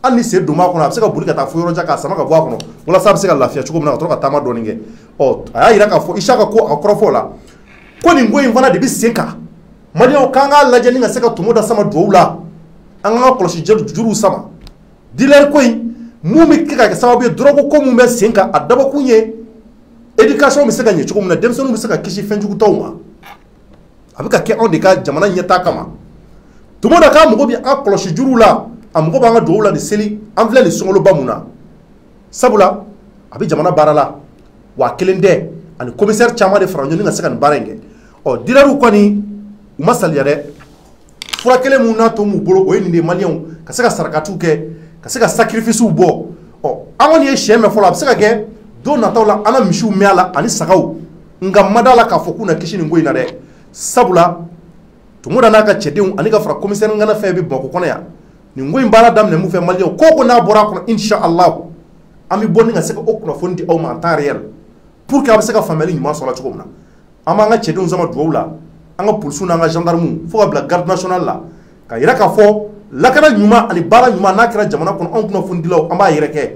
hali ni sen don b'a kɔnɔ a bɛ se ka boli ka taa fo yɔrɔ jan k'a sama ka bɔ a kɔnɔ walasa a bɛ se ka lafiya cogo min na ka sɔrɔ ka taama dɔɔni kɛ a y'a yira k'a fɔ Isaka ko a kɔrɔfɔ o la ko nin ko in fana de bɛ sen kan maliyɛnw k'an k'a lajɛ ni ka se ka tumu da sama duwawu la an k'an ka kɔlɔsi juruw sama dealer ko in mun bɛ kɛ ka kɛ sababu ye drogue ko mun bɛ sen kan a dabɔkun ye éducation bɛ se ka ɲɛ cogo min na denmisɛnninw bɛ se ka kisi fɛnjugutaw ma a bɛ ka kɛ anw de ka jamana ɲɛtaa kama tumu da k'a mago bɛ an kɔlɔsi juruw la a mago b'an ka duwawu la nin seli an filɛ nin sunkaloba mun na sabula a bɛ jamana baara la wa kelen tɛ ani commissaire caman de fara ɲɔgɔn ka se ka nin baara in kɛ dealers kɔni u ma saliya dɛ fura kelen mun n'a to m'u bolo o ye nin de ye maliyɛnw ka se ka sarakatiw kɛ ka se ka sacrifices bɔ an kɔni ye sɛ mɛn fɔlɔ a bɛ se ka kɛ don nataw la an ka misiw mɛn a la ani sagaw nka ma d'a la k'a fɔ k'u na kisi nin ko in na dɛ sabula tumu da n'a ka cɛdenw ani ka fara commissaire ŋana fɛn bɛ Bamakɔ kɔnɔ yan nin ko in baara daminɛ mun fɛ maliyɛnw ko n'a bɔra a kɔnɔ inshallah an bɛ bɔ ni ka se ka o kunnafoni di aw ma en temps réel pour que a bɛ se ka faamuyali ɲuman sɔrɔ cogo min na an b'an ka cɛdenw sama duwawu la an ka polisiw n'an ka gendarmew fo ka bila garde nationale la ka yira k'a fɔ lakana ɲuman ani baara ɲuman n'a kɛra jamana kɔnɔ anw kunnafonidilaw an b'a yɛrɛ kɛ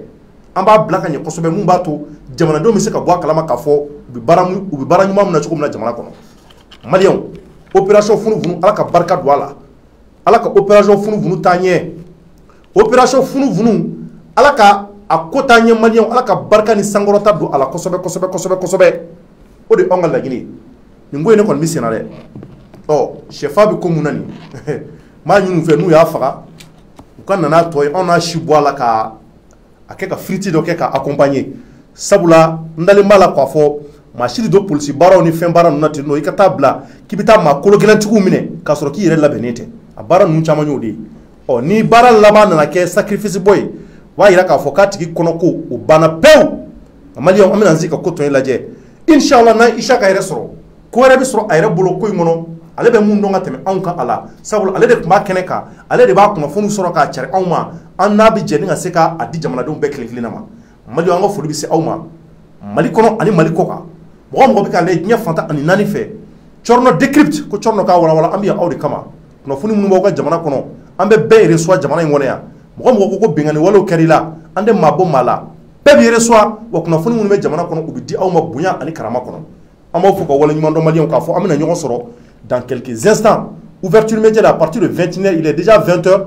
an b'a bila ka ɲɛ kosɛbɛ mun b'a to jamanadenw bɛ se ka bɔ a kalama k'a fɔ u bɛ baara ɲuman min na cogo min na jamana kɔnɔ maliyɛnw opération funufunu ala ka barika don a la ala ka opération funufunu taa ɲɛ opération funufunu ala ka a ko taa ɲɛ maliyɛnw ala ka barika ni sankɔrɔta don a la kosɛbɛ kosɛbɛ kosɛbɛ kosɛbɛ o de anw ka laɲini ye nin ko in ne kɔni bɛ sen na dɛ sɛfa bɛ ko mun na nin maa ɲin'u fɛ n'u y'a faga u ka nan'a tɔ ye anw n'a si bɔ a la ka a kɛ ka firiti dɔ kɛ ka accompagner sabula n dalen b'a la k'a fɔ maa si de don polisi baaraw ni fɛn baara ninnu na ten nɔ i ka taa bila k'i bɛ taa maa kologɛlɛntigiw minɛ k'a sɔrɔ k'i yɛrɛ labɛnnen tɛ a baara ninnu caman y'o de ye ni baara laban nana kɛ sacrifice bɔ ye o b'a yira k'a fɔ k'a tigi kɔnɔ ko o banna pewu maliyɛnw an bɛna n sigi ka ko tɔ in lajɛ inshallah n'an Isaka yɛrɛ sɔrɔ ko wɛrɛ bɛ sɔrɔ a yɛrɛ bolo ko in kɔnɔ ale bɛ mun dɔn ka tɛmɛ anw kan a la sabula ale de tun b'a kɛnɛ kan ale de b'a kunnafoniw sɔrɔ k'a cari anw ma an n'a bɛ jɛ ni ka se k'a di jamanadenw bɛɛ kelen kelenna ma maliyɛnw an ka foli bɛ se aw ma mali kɔnɔ ani mali kɔ kan mɔgɔ mɔgɔ bɛ k'a lajɛ diɲɛ fantan ani naani fɛ Corno décrypte ko Corno k'a walawala an bɛ yan aw de kama kunnafoni minnu b'aw ka jamana kɔnɔ an bɛ bɛɛ reçoit jamana in kɔnɔ yan mɔgɔ mɔgɔ ko bɛnkanni walew kɛr'i la an tɛ maa bɔ maa la bɛɛ bɛ reçoit wa kunnafoni minnu bɛ jamana kɔnɔ u bɛ di aw ma bonya ani karama kɔnɔ an b'aw fo ka waleɲuman dɔn maliyɛnw k'a fɔ an bɛna ɲɔgɔn sɔrɔ dans quelques instants ouverture média à partir de 21h il est déjà 20h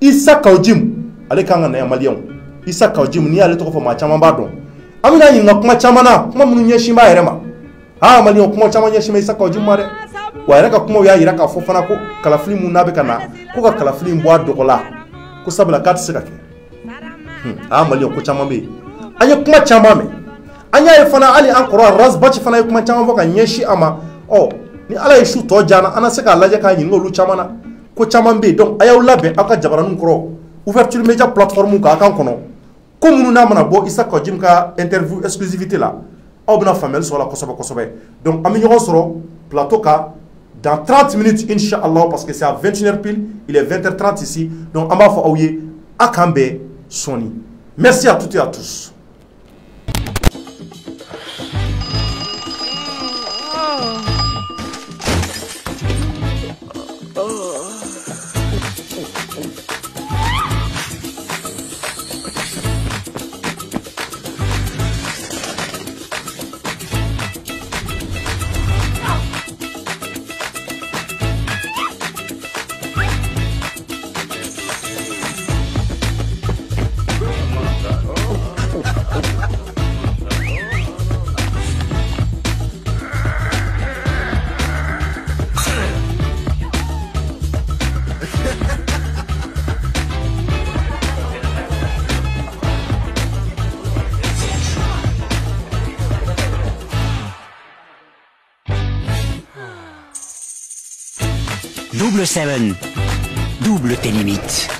Issa Kaojim ale kan ka na yan maliyɛnw Issa Kaojim n'i y'ale tɔgɔ fɔ maa caman b'a dɔn an bɛna ɲininka kuma caman na kuma minnu ɲɛsin b'a yɛrɛ ma maliyɛnw kuma caman ɲɛsin bɛ Issa Kaojim ma dɛ wa a yɛrɛ ka kumaw y'a yira k'a fɔ fana ko kalafili mun n'a bɛ ka na ko ka kalafili in bɔ a dɔgɔ la ko sabula k'a tɛ se ka kɛ maliyɛnw ko caman bɛ yen an ye kuma caman mɛn an y'a ye fana hali an kɔrɔ Razbachi fana ye kuma caman fɔ ka ɲɛsin a ma ni ala ye su tɔ jana an na se k'a lajɛ k'a ɲininka olu caman na ko caman bɛ yen donc a y'aw labɛn aw ka jabaraninw kɔrɔ ouverture média plateforme kan a kan kɔnɔ ko minnu n'a mana bɔ Issa Kaojim ka interview exclusivité la aw bɛna faamuyali sɔrɔ la kosɛbɛ kosɛbɛ. Donc an bɛ ɲɔgɔn sɔrɔ plateau kan dans 30 minutes inchallah parce que c'est à 21h pile, il est 20h30 ici. Donc an b'a fɔ aw ye a k'an bɛn sɔɔni. Merci à toutes et à tous. Double 7, double tes limites.